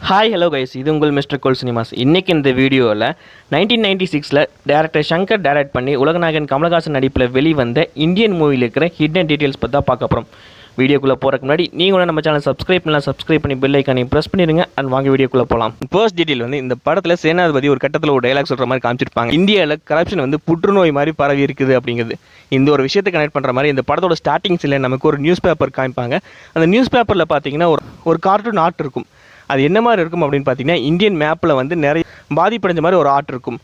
Hi hello guys, இது உங்கள் mister கோல் cinemas. இன்றைக்கி இந்த வீடியோவில் 1996 டேரக்டர் ஷங்கர் டைரக்ட் பண்ணி உலகநாயகன் கமலஹாசன் நடிப்பில் வெளிவந்த இந்தியன் மூவியில் இருக்கிற ஹிடன் டீட்டெயில்ஸ் பற்றி தான் பார்க்க போகிறோம். வீடியோக்குள்ளே போகிறதுக்கு முன்னாடி நீங்கள் நம்ம சேனல் சப்ஸ்கிரைப் பண்ணி பெல் ஐக்கானையும் ப்ரெஸ் பண்ணிடுங்க. அண்ட் வாங்க வீடியோக்குள்ளே போகலாம். ஃபர்ஸ்ட் டீட்டெயில் வந்து இந்த படத்தில் சேனாதிபதி ஒரு கட்டத்தில் ஒரு டைலாக் சொல்கிற மாதிரி காமிச்சிருப்பாங்க. இந்தியாவில் கரப்ஷன் வந்து புற்றுநோய் மாதிரி பரவி இருக்குது அப்படிங்கிறது. இந்த ஒரு விஷயத்தை கனெக்ட் பண்ணுற மாதிரி இந்த படத்தோட ஸ்டார்டிங் சீனில் நமக்கு ஒரு நியூஸ் பேப்பர் காமிப்பாங்க. அந்த நியூஸ் பேப்பரில் பார்த்தீங்கன்னா ஒரு கார்ட்டூன் ஆர்ட் இருக்கும். அது என்ன மாதிரி இருக்கும் அப்படின்னு பார்த்தீங்கன்னா, இந்தியன் மேப்பில் வந்து நிறைய பாதிப்படைஞ்ச மாதிரி ஒரு ஆர்ட் இருக்கும்.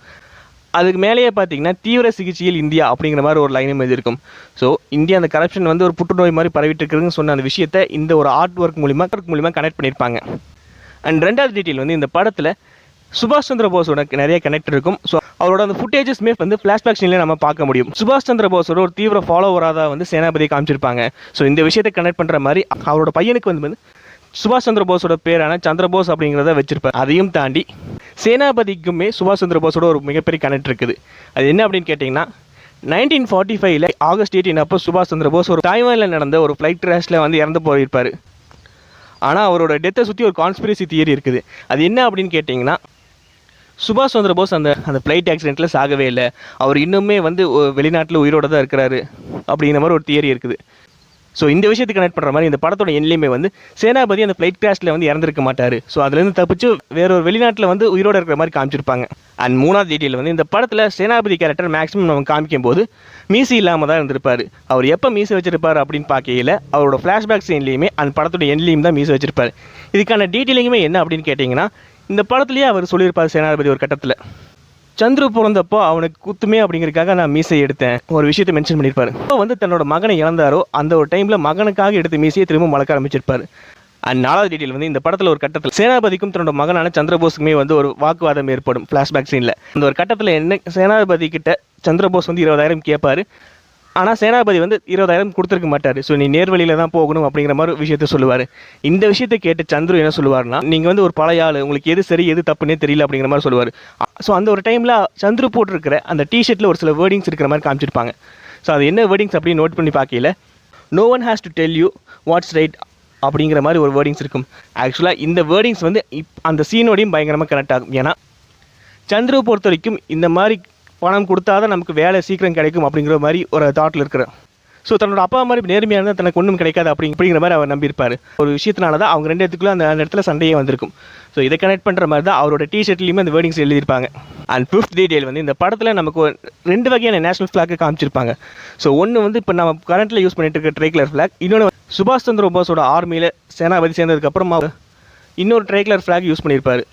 அதுக்கு மேலேயே பார்த்தீங்கன்னா தீவிர சிகிச்சையில் இந்தியா அப்படிங்கிற மாதிரி ஒரு லைனும் இது இருக்கும். ஸோ இந்தியா அந்த கரப்ஷன் வந்து ஒரு புற்றுநோய் மாதிரி பரவிட்டு இருக்குதுன்னு சொன்ன அந்த விஷயத்தை இந்த ஒரு ஆர்ட் ஒர்க் மூலிமா கனெக்ட் பண்ணியிருப்பாங்க. அண்ட் ரெண்டாவது டீட்டெயில் வந்து இந்த படத்தில் சுபாஷ் சந்திர போஸோட நிறைய கனெக்ட் இருக்கும். ஸோ அவரோட அந்த ஃபுட்டேஜஸ்மே வந்து ஃப்ளாஷ்பேக் சீனில் நம்ம பார்க்க முடியும். சுபாஷ் சந்திர போஸோட ஒரு தீவிர ஃபாலோவராக தான் வந்து சேனாபதியை காமிச்சிருப்பாங்க. ஸோ இந்த விஷயத்தை கனெக்ட் பண்ணுற மாதிரி அவரோட பையனுக்கு வந்து சுபாஷ் சந்திர போஸோட பேரான சந்திரபோஸ் அப்படிங்கிறத வச்சிருப்பார். அதையும் தாண்டி சேனாபதிக்குமே சுபாஷ் சந்திர போஸோட ஒரு மிகப்பெரிய கனெக்ட் இருக்குது. அது என்ன அப்படின்னு கேட்டிங்கன்னா, 1945 ஆகஸ்ட் 18 அப்போ சுபாஷ் சந்திர போஸ் ஒரு தாய்வானில் நடந்த ஒரு ஃப்ளைட் கிராஷில் வந்து இறந்து போயிருப்பார். ஆனால் அவரோட டெத்தை சுற்றி ஒரு கான்ஸ்பிரசி தியரி இருக்குது. அது என்ன அப்படின்னு கேட்டிங்கன்னா, சுபாஷ் சந்திர போஸ் அந்த ஃப்ளைட் ஆக்சிடெண்ட்டில் சாகவே இல்லை, அவர் இன்னுமே வந்து வெளிநாட்டில் உயிரோடு தான் இருக்கிறாரு அப்படிங்கிற மாதிரி ஒரு தியரி இருக்குது. ஸோ இந்த விஷயத்தை கனெக்ட் பண்ணுற மாதிரி இந்த படத்தோட எண்ணிலையுமே வந்து சேனாபதி அந்த ஃப்ளைட் கிராஷில் வந்து இறந்துருக்க மாட்டார். ஸோ அதுலேருந்து தப்பிச்சு வேற ஒரு வெளிநாட்டில் வந்து உயிரோடு இருக்கிற மாதிரி காமிச்சிருப்பாங்க. அண்ட் மூணாவது டீட்டெயில் வந்து இந்த படத்தில் சேனாபதி கேரக்டர் மேக்ஸிமம் நம்ம காமிக்கும் போது மீசி இல்லாமல் தான் இருந்திருப்பார். அவர் எப்போ மீசி வச்சிருப்பார் அப்படின்னு பார்க்கையில் அவரோட ஃப்ளாஷ்பேக் சீன்லேயுமே அந்த படத்தோட எண்ணிலையும் தான் மீசி வச்சிருப்பார். இதுக்கான டீட்டெயிலிங்குமே என்ன அப்படின்னு கேட்டிங்கன்னா, இந்த படத்துலேயே அவர் சொல்லியிருப்பார் சேனாபதி ஒரு கட்டத்தில், சந்துரு பிறந்தப்போ அவனுக்கு குத்துமே அப்படிங்கிறதுக்காக நான் மீசை எடுத்தேன் ஒரு விஷயத்தை மென்ஷன் பண்ணியிருப்பாரு. இப்போ வந்து தன்னோட மகனை இழந்தாரோ அந்த ஒரு டைமில் மகனுக்காக எடுத்த மீசையை திரும்ப வளர்க்க ஆரம்பிச்சிருப்பாரு. அண்ட் நாலாவது டீட்டெயில் வந்து இந்த படத்தில் ஒரு கட்டத்தில் சேனாபதிக்கும் தன்னோட மகனான சந்திரபோஸுக்குமே வந்து ஒரு வாக்குவாதம் ஏற்படும் ஃப்ளாஷ்பேக் சீனில். அந்த ஒரு கட்டத்தில் என்ன சேனாபதி கிட்ட சந்திரபோஸ் வந்து 20,000 கேட்பாரு. ஆனால் சேனாபதி வந்து 20,000 கொடுத்துருக்க மாட்டார். ஸோ நீ நேர்வழியில் தான் போகணும் அப்படிங்கிற மாதிரி விஷயத்த சொல்லுவார். இந்த விஷயத்தை கேட்டு சந்துரு என்ன சொல்லுவார்னா, நீங்கள் வந்து ஒரு பழைய ஆள், உங்களுக்கு எது சரி எது தப்புன்னே தெரியல அப்படிங்கிற மாதிரி சொல்லுவார். ஸோ அந்த ஒரு டைமில் சந்துரு போட்டிருக்கிற அந்த டிஷர்ட்டில் ஒரு சில வேர்டிங்ஸ் இருக்கிற மாதிரி காமிச்சிருப்பாங்க. ஸோ அது என்ன வேர்டிங்ஸ் அப்படின்னு நோட் பண்ணி பார்க்கல, no one has to tell you what's right அப்படிங்கிற மாதிரி ஒரு வேர்டிங்ஸ் இருக்கும். ஆக்சுவலாக இந்த வேர்டிங்ஸ் வந்து அந்த சீனோடையும் பயங்கரமாக கனெக்ட் ஆகும். ஏன்னா சந்துரு பொறுத்த வரைக்கும் இந்த மாதிரி பணம் கொடுத்தா தான் நமக்கு வேலை சீக்கிரம் கிடைக்கும் அப்படிங்கிற மாதிரி ஒரு தாட்டில் இருக்கிறார். ஸோ தன்னோட அப்பா மாதிரி நேர்மையாக இருந்தால் தனக்கு ஒன்றும் கிடைக்காது அப்படிங்கிற மாதிரி அவர் நம்பியிருப்பார். ஒரு விஷயத்தினால தான் அவங்க ரெண்டு இடத்துக்குள்ள அந்த இடத்துல சண்டையே வந்திருக்கும். ஸோ இதை கனெக்ட் பண்ணுற மாதிரி தான் அவரோட டிஷர்ட்லேயுமே அந்த வேர்டிங்ஸ் எழுதியிருப்பாங்க. அண்ட் ஃபிஃப்த் டீட்டெயில் வந்து இந்த படத்தில் நமக்கு ரெண்டு வகையான நேஷனல் ஃப்ளாக்கை காமிச்சிருப்பாங்க. ஸோ ஒன்று வந்து இப்போ நம்ம கரண்ட்டில் யூஸ் பண்ணிட்டு இருக்க ட்ரைகலர் ஃப்ளாக், இன்னொன்று சுபாஷ் சந்திர போஸோட ஆர்மியில் சேனாபதி சேர்ந்ததுக்கப்புறமா இன்னொரு ட்ரைகலர் ஃப்ளாக் யூஸ் பண்ணியிருப்பார்.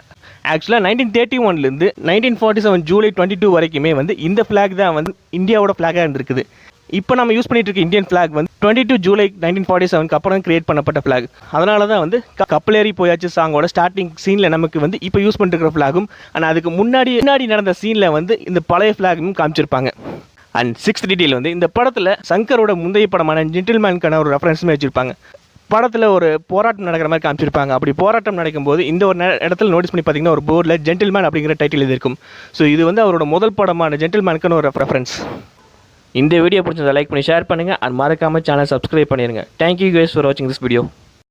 ஆக்சுவலாக 1931 1947 ஜூலை 22 வரைக்குமே வந்து இந்த ஃப்ளாக் தான் வந்து இந்தியாவோட ஃப்ளாகாக இருந்திருக்குது. இப்போ நம்ம யூஸ் பண்ணிட்டு இருக்க இந்தியன் ஃப்ளாக் வந்து 22 ஜூலை 1947 அப்புறம் கிரியேட் பண்ணப்பட்ட ஃப்ளாக். அதனால தான் வந்து கப்பலேறி போயாச்சு சாங்கோட ஸ்டார்டிங் சீனில் நமக்கு வந்து இப்போ யூஸ் பண்ணிட்டு இருக்கிற ஃப்ளாகும், ஆனால் அதுக்கு முன்னாடி நடந்த சீனில் வந்து இந்த பழைய ஃப்ளாகும் காமிச்சிருப்பாங்க. அண்ட் சிக்ஸ்த் டீட்டெயில் வந்து இந்த படத்தில் சங்கரோட முந்தைய படமான ஜென்டில்மேனுக்கான ஒரு ரெஃபரன்ஸுமே வச்சுருப்பாங்க. படத்தில் ஒரு போராட்டம் நடக்கிற மாதிரி காமிச்சிருப்பாங்க. அப்படி போராட்டம் நடக்கும்போது இந்த ஒரு இடத்துல நோட்டீஸ் பண்ணி பார்த்தீங்கன்னா ஒரு போர்டில் ஜென்டில்மேன் அப்படிங்கிற டைட்டில் இது இருக்கும். ஸோ இது வந்து அவரோட முதல் படமான ஜென்டில்மேனுக்கான ஒரு ரெஃபரன்ஸ். இந்த வீடியோ பிடிச்சதை லைக் பண்ணி ஷேர் பண்ணுங்கள். அண்ட் மறக்காமல் சேனல் சப்ஸ்கிரைப் பண்ணிடுங்க. தேங்க்யூ கைஸ் ஃபார் வாட்சிங் திஸ் வீடியோ.